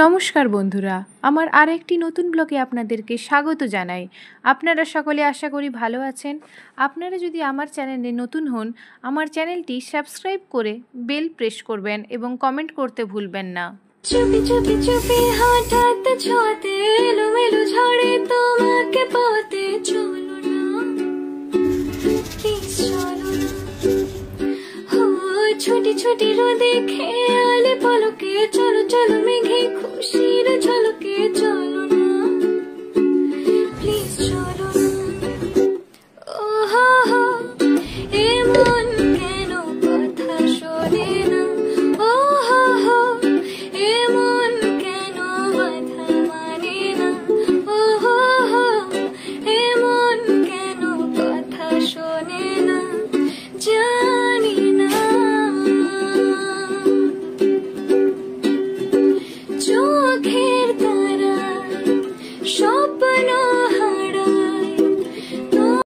নমস্কার বন্ধুরা, আমার আরেকটি নতুন ব্লগে আপনাদেরকে স্বাগত জানাই। আপনারা সকলে আশা করি ভালো আছেন। আপনারা যদি আমার চ্যানেলে নতুন হন, আমার চ্যানেলটি সাবস্ক্রাইব করে বেল প্রেস করবেন এবং কমেন্ট করতে ভুলবেন না। চুপি চুপি চুপি হঠাৎ ছোঁয়াতে এলোমেলো ঝড়ে তোমাকে পাতে চলো না, প্লিজ চলো না। ছোটি ছোটি রোদে খেয়ালে পলকে চলো চলো মেঘে খুশির ঝলকে চলো না, প্লিজ চলো না। ও হো হো এমন কেন কথা শোনে না, ও হো হো এমন কেন বাধা মানে না, ও হো হো এমন কেন কথা শোনে না, জানি না। চোখের তারা স্বপ্ন